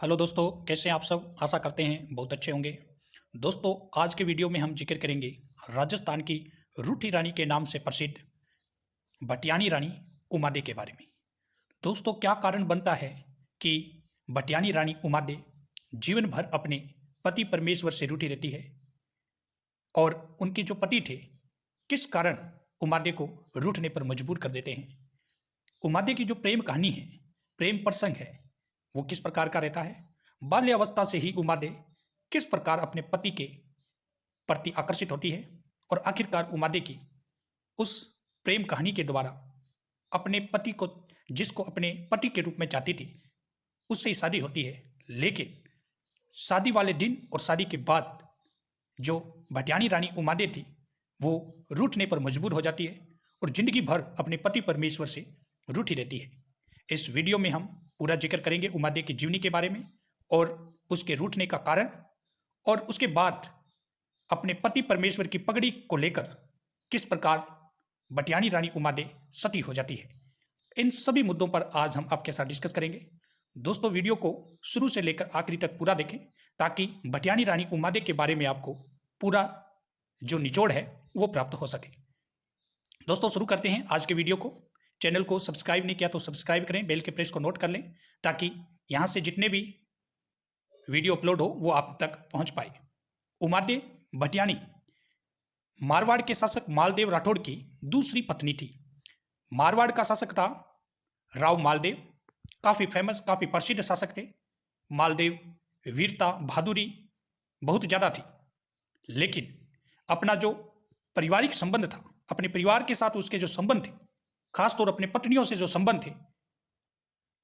Hello दोस्तों, कैसे हैं आप सब। आशा करते हैं बहुत अच्छे होंगे। दोस्तों, आज के वीडियो में हम जिक्र करेंगे राजस्थान की रूठी रानी के नाम से प्रसिद्ध भटियानी रानी उमादे के बारे में। दोस्तों, क्या कारण बनता है कि भटियानी रानी उमादे जीवन भर अपने पति परमेश्वर से रूठी रहती है और उनके जो पति थे किस कारण उमादे को रूठने पर मजबूर कर देते हैं। उमादे की जो प्रेम कहानी है, प्रेम प्रसंग है, वो किस प्रकार का रहता है। बाल्यावस्था से ही उमादे किस प्रकार अपने पति के प्रति आकर्षित होती है और आखिरकार उमादे की उस प्रेम कहानी के द्वारा अपने पति को, जिसको अपने पति के रूप में चाहती थी, उससे ही शादी होती है। लेकिन शादी वाले दिन और शादी के बाद जो भटियानी रानी उमादे थी वो रूठने पर मजबूर हो जाती है और जिंदगी भर अपने पति परमेश्वर से रूठी रहती है। इस वीडियो में हम पूरा जिक्र करेंगे उमादे की जीवनी के बारे में और उसके रूठने का कारण, और उसके बाद अपने पति परमेश्वर की पगड़ी को लेकर किस प्रकार भटियानी रानी उमादे सती हो जाती है। इन सभी मुद्दों पर आज हम आपके साथ डिस्कस करेंगे। दोस्तों, वीडियो को शुरू से लेकर आखिरी तक पूरा देखें ताकि भटियानी रानी उमादे के बारे में आपको पूरा जो निचोड़ है वो प्राप्त हो सके। दोस्तों, शुरू करते हैं आज के वीडियो को। चैनल को सब्सक्राइब नहीं किया तो सब्सक्राइब करें, बेल के प्रेस को नोट कर लें ताकि यहां से जितने भी वीडियो अपलोड हो वो आप तक पहुंच पाए। उमादे भटियानी मारवाड़ के शासक मालदेव राठौड़ की दूसरी पत्नी थी। मारवाड़ का शासक था राव मालदेव, काफी फेमस, काफी प्रसिद्ध शासक थे। मालदेव वीरता, बहादुरी बहुत ज्यादा थी, लेकिन अपना जो पारिवारिक संबंध था, अपने परिवार के साथ उसके जो संबंध थे, खासतौर अपने पत्नियों से जो संबंध थे,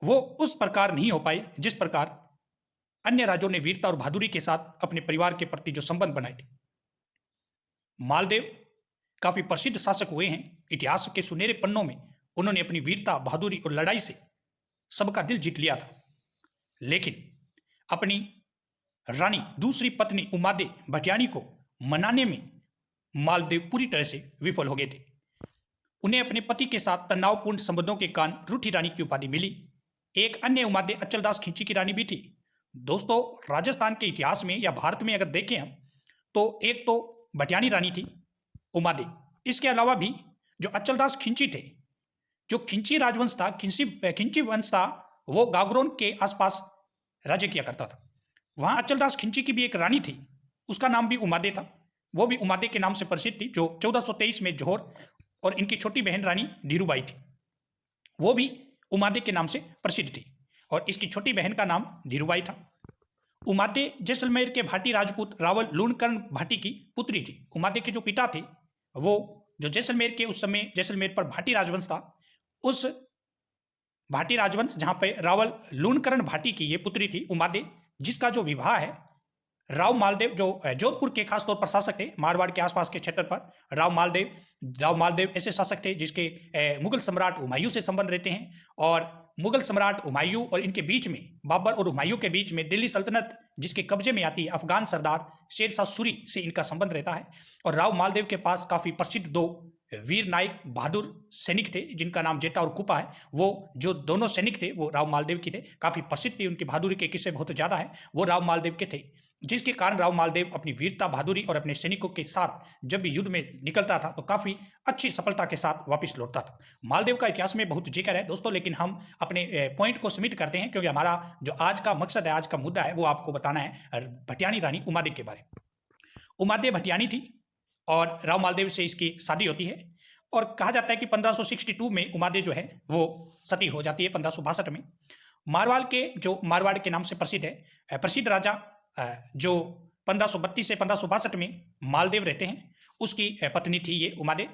वो उस प्रकार नहीं हो पाए जिस प्रकार अन्य राजों ने वीरता और बहादुरी के साथ अपने परिवार के प्रति जो संबंध बनाए थे। मालदेव काफी प्रसिद्ध शासक हुए हैं। इतिहास के सुनहरे पन्नों में उन्होंने अपनी वीरता, बहादुरी और लड़ाई से सबका दिल जीत लिया था। लेकिन अपनी रानी, दूसरी पत्नी उमादे भटियानी को मनाने में मालदेव पूरी तरह से विफल हो गए थे। उन्हें अपने पति के साथ तनावपूर्ण संबंधों के कारण रूठी रानी की उपाधि मिली। एक अन्य उमादे अचलदास खिंची की रानी भी थी। दोस्तों, राजस्थान के इतिहास में या भारत में अगर देखें हम तो एक तो भटियानी रानी थी उमादे, इसके अलावा भी जो अचलदास खिंची थे, जो खिंची राजवंश था, खिंची वंश था, वो गागरोन के आसपास राज्य किया करता था। वहां अचलदास खिंची की भी एक रानी थी, उसका नाम भी उमादे था। वो भी उमादे के नाम से प्रसिद्ध थी, जो 1423 में जौहर, और इनकी छोटी बहन रानी धीरूबाई थी, वो भी उमादे के नाम से प्रसिद्ध थी और इसकी छोटी बहन का नाम धीरूबाई था। उमादे जैसलमेर के भाटी राजपूत रावल लूणकर्ण भाटी की पुत्री थी। उमादे के जो पिता थे वो जो जैसलमेर के, उस समय जैसलमेर पर भाटी राजवंश था, उस भाटी राजवंश जहां पे रावल लूणकर्ण भाटी की ये पुत्री थी उमादे, जिसका जो विवाह है राव मालदेव, जो जोधपुर के खासतौर पर शासक थे मारवाड़ के आसपास के क्षेत्र पर, राव मालदेव ऐसे शासक थे जिसके मुगल सम्राट हुमायूं से संबंध रहते हैं। और मुगल सम्राट हुमायूं और इनके बीच में, बाबर और हुमायूं के बीच में, दिल्ली सल्तनत जिसके कब्जे में आती है, अफगान सरदार शेरशाह सूरी से इनका संबंध रहता है। और राव मालदेव के पास काफी प्रसिद्ध दो वीर नायक बहादुर सैनिक थे जिनका नाम जेता और कुपा है। वो जो दोनों सैनिक थे वो राव मालदेव के थे, काफी प्रसिद्ध थे, उनकी बहादुरी के किस्से बहुत ज्यादा है, वो राव मालदेव के थे। जिसके कारण राव मालदेव अपनी वीरता, बहादुरी और अपने सैनिकों के साथ जब भी युद्ध में निकलता था तो काफी अच्छी सफलता के साथ वापस लौटता था। मालदेव का इतिहास में बहुत जिक्र है दोस्तों, लेकिन हम अपने पॉइंट को समिट करते हैं क्योंकि हमारा जो आज का मकसद है, आज का मुद्दा है, वो आपको बताना है भटियानी रानी उमादे के बारे में। उमादे भटियानी थी और राव मालदेव से इसकी शादी होती है और कहा जाता है कि 1562 में उमादे जो है वो सती हो जाती है। 1562 में मारवाड़ के नाम से प्रसिद्ध है, प्रसिद्ध राजा जो 1532 से 1562 में मालदेव रहते हैं, उसकी पत्नी थी ये उमादे।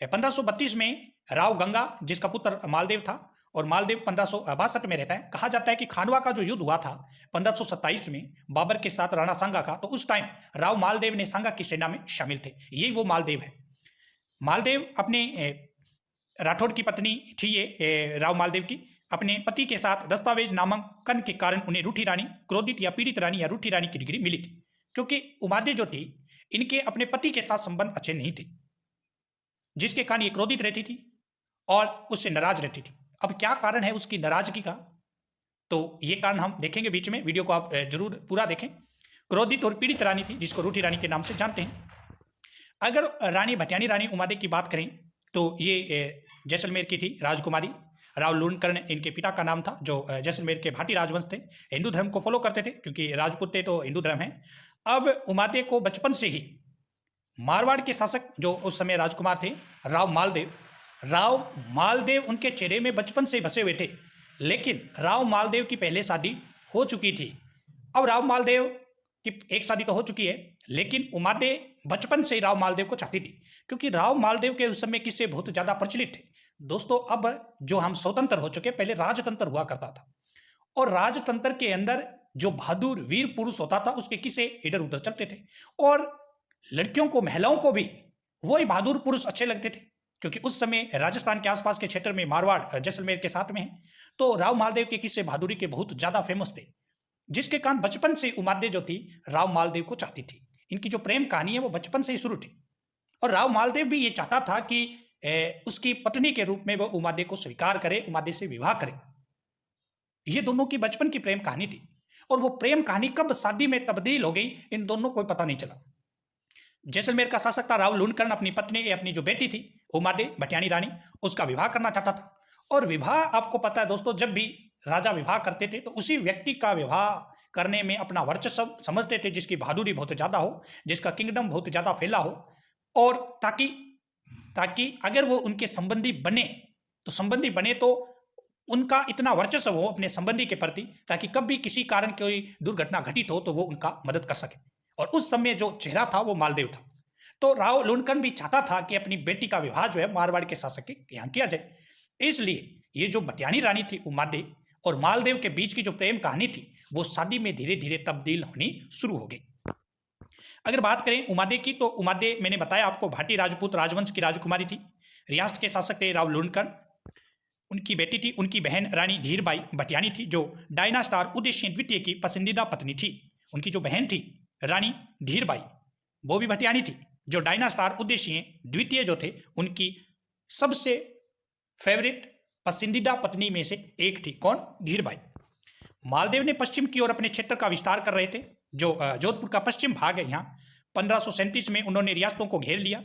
1532 में राव गंगा, जिसका पुत्र मालदेव था, और मालदेव 1562 में रहता है। कहा जाता है कि खानवा का जो युद्ध हुआ था 1527 में बाबर के साथ राणा सांगा का, तो उस टाइम राव मालदेव ने सांगा की सेना में शामिल थे। यही वो मालदेव है। मालदेव अपने राठौड़ की पत्नी थी ये राव मालदेव की। अपने पति के साथ दस्तावेज नामांकन के कारण उन्हें रूठी रानी, क्रोधित या पीड़ित रानी या रूठी रानी की डिग्री मिली थी, क्योंकि उमादे जो थी इनके अपने पति के साथ संबंध अच्छे नहीं थे, जिसके कारण ये क्रोधित रहती थी और उससे नाराज रहती थी। अब क्या कारण है उसकी नाराजगी का, तो ये कारण हम देखेंगे बीच में, वीडियो को आप जरूर पूरा देखें। क्रोधित और पीड़ित रानी थी, जिसको रूठी रानी के नाम से जानते हैं। अगर रानी भटियानी रानी उमादे की बात करें तो ये जैसलमेर की थी राजकुमारी। राव लूणकर्ण इनके पिता का नाम था, जो जैसलमेर के भाटी राजवंश थे, हिंदू धर्म को फॉलो करते थे, क्योंकि राजपूत थे तो हिंदू धर्म है। अब उमादे को बचपन से ही मारवाड़ के शासक जो उस समय राजकुमार थे, राव मालदेव उनके चेहरे में बचपन से बसे हुए थे। लेकिन राव मालदेव की पहले शादी हो चुकी थी। अब राव मालदेव की एक शादी तो हो चुकी है, लेकिन उमादे बचपन से ही राव मालदेव को चाहती थी, क्योंकि राव मालदेव के उस समय किस्से बहुत ज्यादा प्रचलित थे। दोस्तों, अब जो हम स्वतंत्र हो चुके, पहले राजतंत्र हुआ करता था, और राजतंत्र के अंदर जो बहादुर वीर पुरुष होता था उसके किस्से इधर उधर चलते थे, और लड़कियों को, महिलाओं को भी वही बहादुर पुरुष अच्छे लगते थे, क्योंकि उस समय राजस्थान के आसपास के क्षेत्र में मारवाड़ जैसलमेर के साथ में है, तो राव मालदेव के किस्से बहादुरी के बहुत ज्यादा फेमस थे, जिसके कारण बचपन से उमादे जो थी राव मालदेव को चाहती थी। इनकी जो प्रेम कहानी है वो बचपन से ही शुरू थी, और राव मालदेव भी ये चाहता था कि उसकी पत्नी के रूप में वो उमादे को स्वीकार करे, उमादे से विवाह करे। ये दोनों की बचपन की प्रेम कहानी थी, और वो प्रेम कहानी कब शादी में तब्दील हो गई इन दोनों को पता नहीं चला। जैसलमेर का शासक था राव लूणकर्ण, अपनी पत्नी, अपनी जो बेटी थी उमादे भटियानी रानी, उसका विवाह करना चाहता था। और विवाह, आपको पता है दोस्तों, जब भी राजा विवाह करते थे तो उसी व्यक्ति का विवाह करने में अपना वर्चस्व समझते थे, जिसकी बहादुरी बहुत ज्यादा हो, जिसका किंगडम बहुत ज्यादा फैला हो, और ताकि अगर वो उनके संबंधी बने तो उनका इतना वर्चस्व हो अपने संबंधी के प्रति, ताकि कभी किसी कारण कोई दुर्घटना घटित हो तो वो उनका मदद कर सके। और उस समय जो चेहरा था वो मालदेव था। तो राव लूणकर्ण भी चाहता था कि अपनी बेटी का विवाह जो है मारवाड़ के शासक के यहाँ किया जाए। इसलिए ये जो भटियानी रानी थी उमादे और मालदेव के बीच की जो प्रेम कहानी थी वो शादी में धीरे धीरे तब्दील होनी शुरू हो गई। अगर बात करें उमादे की, तो उमादे, मैंने बताया आपको, भाटी राजपूत राजवंश की राजकुमारी थी। रियासत के शासक थे राव लूणकर्ण। उनकी बेटी थी, उनकी बहन रानी धीरबाई भटियानी थी, जो डायनास्टार उदयसिंह द्वितीय की पसंदीदा पत्नी थी। उनकी जो बहन थी रानी धीरबाई, वो भी भटियानी थी, जो डायनास्टार उदयसिंह द्वितीय जो थे उनकी सबसे फेवरेट पसंदीदा पत्नी में से एक थी। कौन? धीरबाई। मालदेव ने पश्चिम की ओर अपने क्षेत्र का विस्तार कर रहे थे, जो जोधपुर का पश्चिम भाग है। यहाँ 1537 में उन्होंने रियासतों को घेर लिया,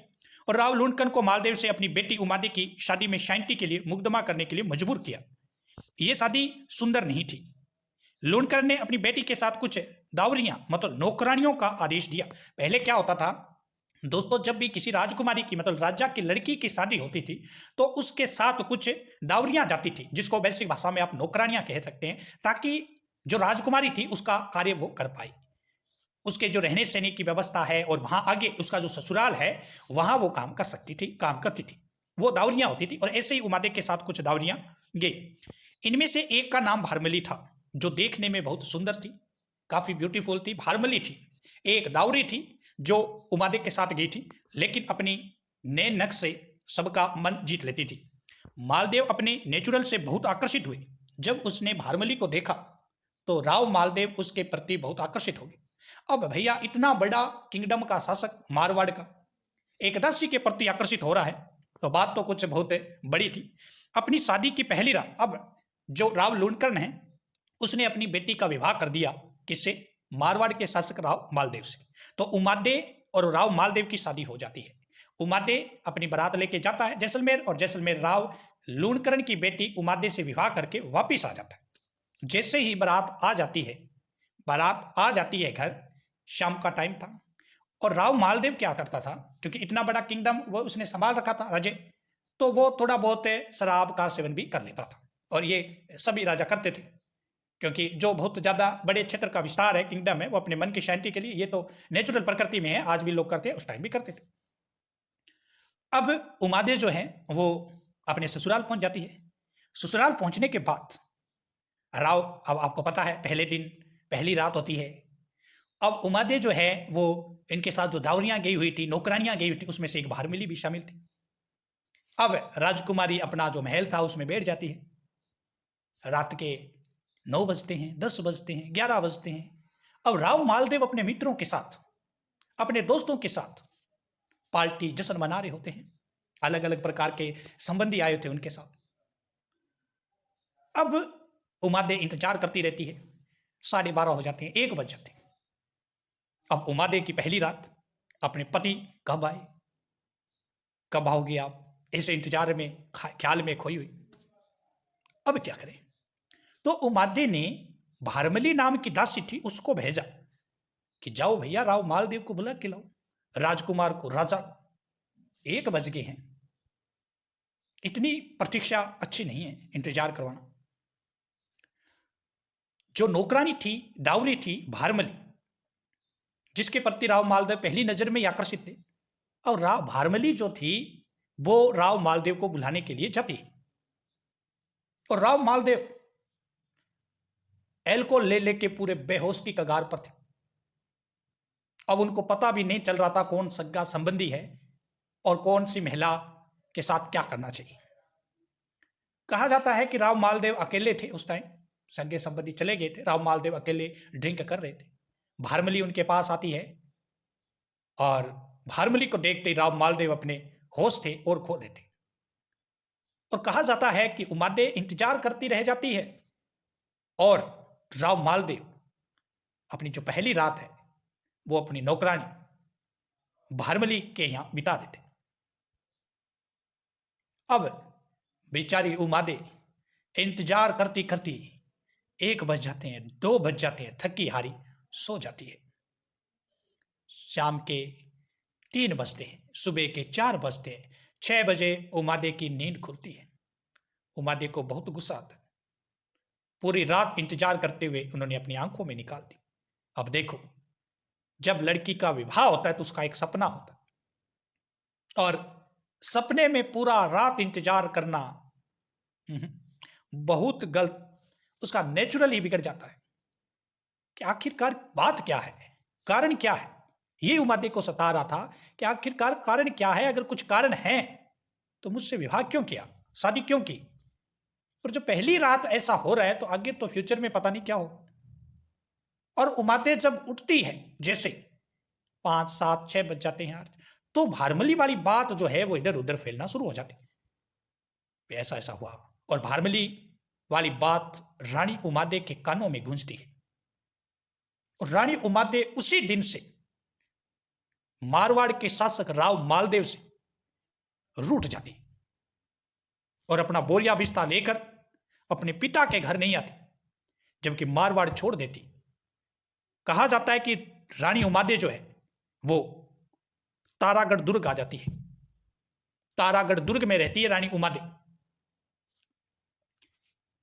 और राव लूणकर्ण को मालदेव से अपनी बेटी उमादे की शादी में शांति के लिए मुकदमा करने के लिए मजबूर किया। यह शादी सुंदर नहीं थी। लूणकर्ण ने अपनी बेटी के साथ कुछ दावरियां, मतलब नौकरानियों का आदेश दिया। पहले क्या होता था दोस्तों, जब भी किसी राजकुमारी की, मतलब राजा की लड़की की शादी होती थी तो उसके साथ कुछ दावरियां जाती थी, जिसको वैश्विक भाषा में आप नौकरानियां कह सकते हैं, ताकि जो राजकुमारी थी उसका कार्य वो कर पाए। उसके जो रहने सहने की व्यवस्था है और वहां आगे उसका जो ससुराल है वहां वो काम करती थी, वो दावरियां होती थी। और ऐसे ही उमादे के साथ कुछ दावरियां गई। इनमें से एक का नाम भारमली था, जो देखने में बहुत सुंदर थी, काफी ब्यूटीफुल थी, भारमली थी। एक दावरी थी जो उमादे के साथ गई थी, लेकिन अपनी नए नक से सबका मन जीत लेती थी। मालदेव अपने नेचुरल से बहुत आकर्षित हुए। जब उसने भारमली को देखा तो राव मालदेव उसके प्रति बहुत आकर्षित हो गए। अब भैया, इतना बड़ा किंगडम का शासक मारवाड़ का एक दासी के प्रति आकर्षित हो रहा है, तो बात तो कुछ बहुत बड़ी थी। अपनी शादी की पहली रात अब जो राव लूणकर्ण है उसने अपनी बेटी का विवाह कर दिया। किससे? मारवाड़ के शासक राव मालदेव से। तो उमादे और राव मालदेव की शादी हो जाती है। उमादे अपनी बारात लेके जाता है जैसलमेर, और जैसलमेर राव लूणकर्ण की बेटी उमादे से विवाह करके वापिस आ जाता है। जैसे ही बारात आ जाती है घर, शाम का टाइम था, और राव मालदेव क्या करता था, क्योंकि इतना बड़ा किंगडम वो उसने संभाल रखा था राजे, तो वो थोड़ा बहुत शराब का सेवन भी कर लेता था, और ये सभी राजा करते थे, क्योंकि जो बहुत ज्यादा बड़े क्षेत्र का विस्तार है, किंगडम है, वो अपने मन की शांति के लिए, ये तो नेचुरल प्रकृति में है, आज भी लोग करते हैं, उस टाइम भी करते थे। अब उमादे जो है वो अपने ससुराल पहुंच जाती है। ससुराल पहुंचने के बाद राव, अब आपको पता है पहले दिन पहली रात होती है। अब उमादे जो है वो इनके साथ जो दावरियां गई हुई थी, नौकरानियां गई हुई थी, उसमें से एक भारमली भी शामिल थी। अब राजकुमारी अपना जो महल था उसमें बैठ जाती है। रात के 9 बजते हैं, 10 बजते हैं, 11 बजते हैं। अब राव मालदेव अपने मित्रों के साथ, अपने दोस्तों के साथ पार्टी जश्न मना रहे होते हैं। अलग अलग प्रकार के संबंधी आए थे उनके साथ। अब उमादे इंतजार करती रहती है। 12:30 हो जाते हैं, 1 बज जाते हैं। अब उमादे की पहली रात, अपने पति कब आए, कब आओगे आप, ऐसे इंतजार में ख्याल में खोई हुई। अब क्या करें? तो उमादे ने भारमली नाम की दासी थी, उसको भेजा कि जाओ भैया राव मालदेव को बुला के लाओ, राजकुमार को, राजा। 1 बज गए हैं। इतनी प्रतीक्षा अच्छी नहीं है, इंतजार करवाना। जो नौकरानी थी, डावरी थी भारमली, जिसके प्रति राव मालदेव पहली नजर में आकर्षित थे, और राव भारमली जो थी वो राव मालदेव को बुलाने के लिए जाती। और राव मालदेव एल्कोहल ले लेके पूरे बेहोश की कगार पर थे। अब उनको पता भी नहीं चल रहा था कौन सगा संबंधी है और कौन सी महिला के साथ क्या करना चाहिए। कहा जाता है कि राव मालदेव अकेले थे उस टाइम, सगे संबंधी चले गए थे, राव मालदेव अकेले ड्रिंक कर रहे थे। भारमली उनके पास आती है और भारमली को देखते ही राव मालदेव अपने होश थे और खो देते। और कहा जाता है कि उमादे इंतजार करती रह जाती है और राव मालदेव अपनी जो पहली रात है वो अपनी नौकरानी भारमली के यहां बिता देते। अब बेचारी उमादे इंतजार करती करती 1 बज जाते हैं, 2 बज जाते हैं, थकी हारी सो जाती है। शाम के 3 बजते हैं, सुबह के 4 बजते हैं, 6 बजे उमादे की नींद खुलती है। उमादे को बहुत गुस्सा आता है। पूरी रात इंतजार करते हुए उन्होंने अपनी आंखों में निकाल दी। अब देखो, जब लड़की का विवाह होता है तो उसका एक सपना होता है, और सपने में पूरा रात इंतजार करना बहुत गलत, उसका नेचुरल ही बिगड़ जाता है कि आखिरकार बात क्या है, कारण क्या है। ये उमादे को सता रहा था कि आखिरकार कारण क्या है, अगर कुछ कारण है तो मुझसे विवाह क्यों किया, शादी क्यों की। और जो पहली रात ऐसा हो रहा है तो आगे तो फ्यूचर में पता नहीं क्या होगा। और उमादे जब उठती है, जैसे 5, 7, 6 बज जाते हैं यार, तो भारमली वाली बात जो है वो इधर उधर फैलना शुरू हो जाती। ऐसा ऐसा हुआ, और भारमली वाली बात रानी उमादे के कानों में गूंजती है। और रानी उमादे उसी दिन से मारवाड़ के शासक राव मालदेव से रूठ जाती और अपना बोरिया बिस्ता लेकर अपने पिता के घर नहीं आती, जबकि मारवाड़ छोड़ देती। कहा जाता है कि रानी उमादे जो है वो तारागढ़ दुर्ग आ जाती है। तारागढ़ दुर्ग में रहती है रानी उमादे।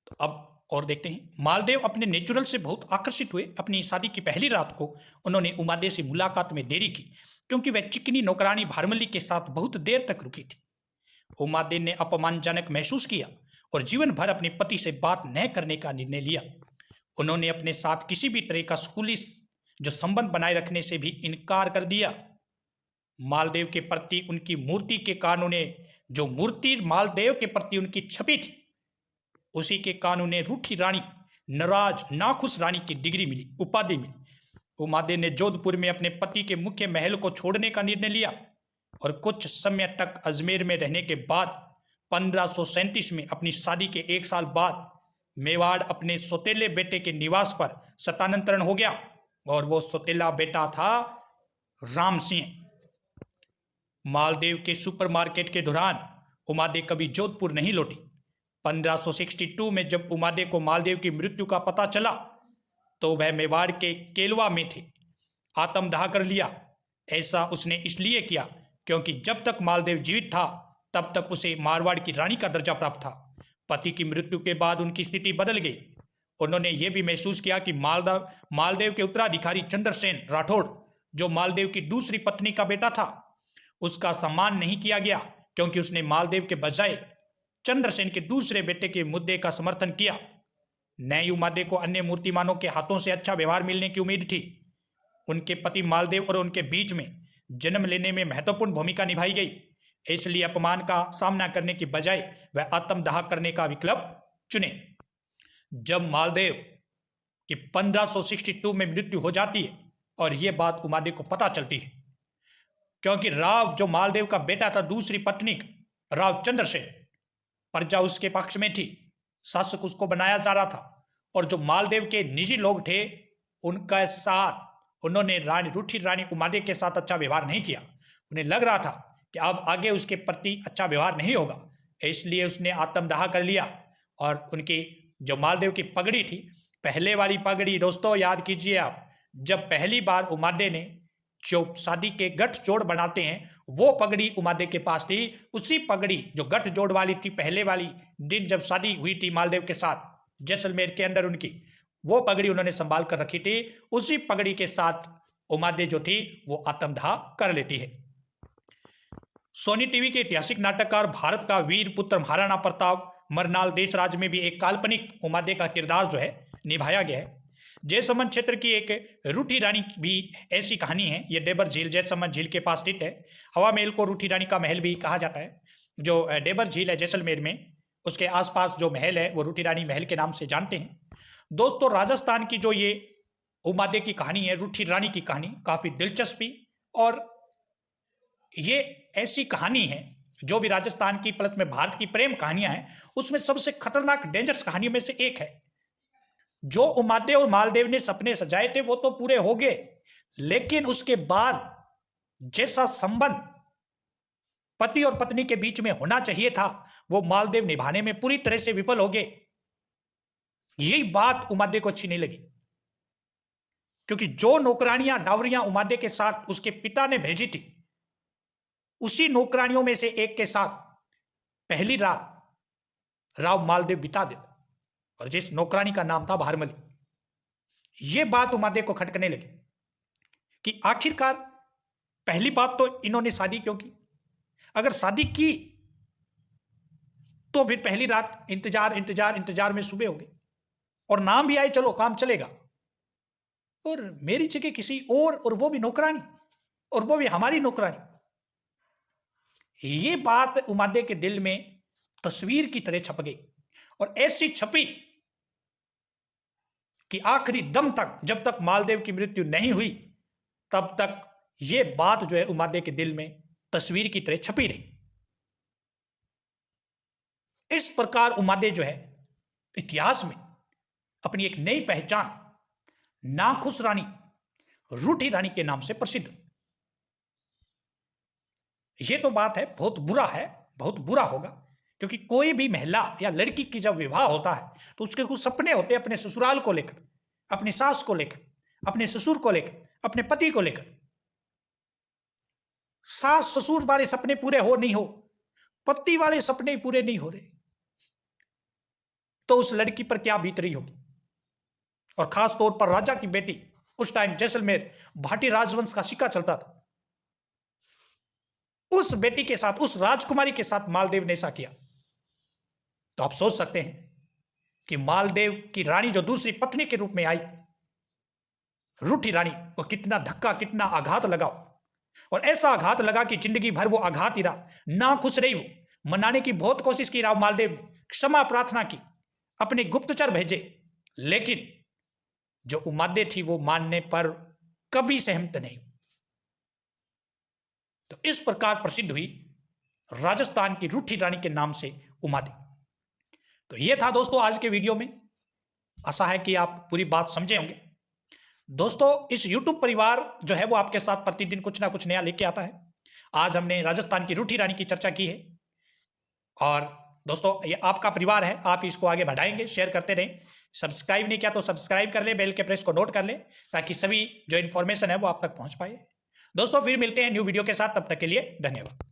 तो अब और देखते हैं। मालदेव अपने नेचुरल से बहुत आकर्षित हुए। अपनी शादी की पहली रात को उन्होंने उमादे से मुलाकात में देरी की, क्योंकि वह चिकनी नौकरानी भारमली के साथ बहुत देर तक रुकी थी। उमादे ने अपमानजनक महसूस किया और जीवन भर अपने पति से बात न करने का निर्णय लिया। उन्होंने अपने साथ किसी भी तरह का स्कूली जो संबंध बनाए रखने से भी इनकार कर दिया। मालदेव के प्रति उनकी मूर्ति के कारण उन्हें, जो मूर्ति मालदेव के प्रति उनकी छपी थी, उसी के कारण उन्हें रूठी रानी, नाराज नाखुश रानी की डिग्री मिली, उपाधि मिली। उमादे ने जोधपुर में अपने पति के मुख्य महल को छोड़ने का निर्णय लिया और कुछ समय तक अजमेर में रहने के बाद 1537 में अपनी शादी के 1 साल बाद मेवाड़ अपने सौतेले बेटे के निवास पर स्थानांतरण हो गया, और वो सौतेला बेटा था राम सिंह। मालदेव के सुपरमार्केट के दौरान उमादे कभी जोधपुर नहीं लौटी। 1562 में जब उमादे को मालदेव की मृत्यु का पता चला तो वह मेवाड़ के केलवा में थे। आत्मदाह कर लिया। ऐसा उसने इसलिए किया क्योंकि जब तक मालदेव जीवित था तब तक उसे मारवाड़ की रानी का दर्जा प्राप्त था। पति की मृत्यु के बाद उनकी स्थिति बदल गई। उन्होंने यह भी महसूस किया कि मालदेव के उत्तराधिकारी चंद्रसेन राठौड़, जो मालदेव की दूसरी पत्नी का बेटा था, उसका सम्मान नहीं किया गया, क्योंकि उसने मालदेव के बजाय चंद्रसेन के दूसरे बेटे के मुद्दे का समर्थन किया। नई उमादे को अन्य मूर्तिमानों के हाथों से अच्छा व्यवहार मिलने की उम्मीद थी। उनके पति मालदेव और उनके बीच में जन्म लेने में महत्वपूर्ण भूमिका निभाई गई, इसलिए अपमान का सामना करने की बजाय वह आत्मदाह करने का विकल्प चुने। जब मालदेव की 1562 में मृत्यु हो जाती है और यह बात उमादे को पता चलती है, क्योंकि राव जो मालदेव का बेटा था, दूसरी पत्नी राव चंद्रसेन, प्रजा उसके पक्ष में थी, शासक उसको बनाया जा रहा था, और जो मालदेव के निजी लोग थे उनका साथ उन्होंने रूठी रानी उमादे के साथ अच्छा व्यवहार नहीं किया। उन्हें लग रहा था कि अब आगे उसके प्रति अच्छा व्यवहार नहीं होगा, इसलिए उसने आत्मदाह कर लिया। और उनकी जो मालदेव की पगड़ी थी, पहले वाली पगड़ी दोस्तों याद कीजिए आप, जब पहली बार उमादे ने जो शादी के गठजोड़ बनाते हैं वो पगड़ी उमादे के पास थी। उसी पगड़ी जो गठजोड़ वाली थी पहले वाली दिन जब शादी हुई थी मालदेव के साथ जैसलमेर के अंदर, उनकी वो पगड़ी उन्होंने संभाल कर रखी थी। उसी पगड़ी के साथ उमादे जो थी वो आत्मदाह कर लेती है। सोनी टीवी के ऐतिहासिक नाटककार भारत का वीर पुत्र महाराणा प्रताप मरनाल देशराज में भी एक काल्पनिक उमादे का किरदार जो है निभाया गया है। जयसमंद क्षेत्र की एक रूठी रानी भी ऐसी कहानी है। यह डेबर झील जयसमंद झील के पास स्थित है। हवा महल को रूठी रानी का महल भी कहा जाता है। जो डेबर झील है जैसलमेर में, उसके आसपास जो महल है वो रूठी रानी महल के नाम से जानते हैं। दोस्तों राजस्थान की जो ये उमादे की कहानी है, रूठी रानी की कहानी, काफी दिलचस्पी और ये ऐसी कहानी है जो भी राजस्थान की प्लस में भारत की प्रेम कहानियां हैं उसमें सबसे खतरनाक डेंजरस कहानियों में से एक है। जो उमादे और मालदेव ने सपने सजाए थे वो तो पूरे हो गए, लेकिन उसके बाद जैसा संबंध पति और पत्नी के बीच में होना चाहिए था वो मालदेव निभाने में पूरी तरह से विफल हो गए। यही बात उमादे को अच्छी नहीं लगी, क्योंकि जो नौकरानियां डावरियां उमादे के साथ उसके पिता ने भेजी थी, उसी नौकरानियों में से एक के साथ पहली रात राव मालदेव बिता देता, और जिस नौकरानी का नाम था भारमली। यह बात उमादे को खटकने लगी कि आखिरकार पहली बात तो इन्होंने शादी क्यों की? अगर शादी की तो फिर पहली रात इंतजार में सुबह हो गई, और नाम भी आए चलो काम चलेगा, और मेरी जगह किसी और वो भी नौकरानी, और वो भी हमारी नौकरानी। ये बात उमादे के दिल में तस्वीर की तरह छप गई, और ऐसी छपी कि आखिरी दम तक, जब तक मालदेव की मृत्यु नहीं हुई तब तक यह बात जो है उमादे के दिल में तस्वीर की तरह छपी रही। इस प्रकार उमादे जो है इतिहास में अपनी एक नई पहचान नाखुश रानी, रूठी रानी के नाम से प्रसिद्ध। यह तो बात है, बहुत बुरा है, बहुत बुरा होगा, क्योंकि कोई भी महिला या लड़की की जब विवाह होता है तो उसके कुछ सपने होते हैं अपने ससुराल को लेकर, अपनी सास को लेकर, अपने ससुर को लेकर, अपने पति को लेकर। सास ससुर वाले सपने पूरे हो नहीं हो, पति वाले सपने पूरे नहीं हो रहे, तो उस लड़की पर क्या बीत रही होगी। और खास तौर पर राजा की बेटी, उस टाइम जैसलमेर भाटी राजवंश का सिक्का चलता था, उस बेटी के साथ, उस राजकुमारी के साथ मालदेव ने ऐसा किया। तो आप सोच सकते हैं कि मालदेव की रानी जो दूसरी पत्नी के रूप में आई, रूठी रानी को कितना धक्का, कितना आघात लगा, और ऐसा आघात लगा कि जिंदगी भर वो आघात ही रहा। ना खुश रही वो, मनाने की बहुत कोशिश की राव मालदेव ने, क्षमा प्रार्थना की, अपने गुप्तचर भेजे, लेकिन जो उमादे थी वो मानने पर कभी सहमत नहीं। तो इस प्रकार प्रसिद्ध हुई राजस्थान की रूठी रानी के नाम से उमादे। तो यह था दोस्तों आज के वीडियो में। आशा है कि आप पूरी बात समझे होंगे। दोस्तों इस YouTube परिवार जो है वो आपके साथ प्रतिदिन कुछ ना कुछ नया लेके आता है। आज हमने राजस्थान की रूठी रानी की चर्चा की है, और दोस्तों ये आपका परिवार है, आप इसको आगे बढ़ाएंगे, शेयर करते रहें। सब्सक्राइब नहीं किया तो सब्सक्राइब कर ले, बेल के प्रेस को नोट कर ले, ताकि सभी जो इन्फॉर्मेशन है वो आप तक पहुंच पाए। दोस्तों फिर मिलते हैं न्यू वीडियो के साथ, तब तक के लिए धन्यवाद।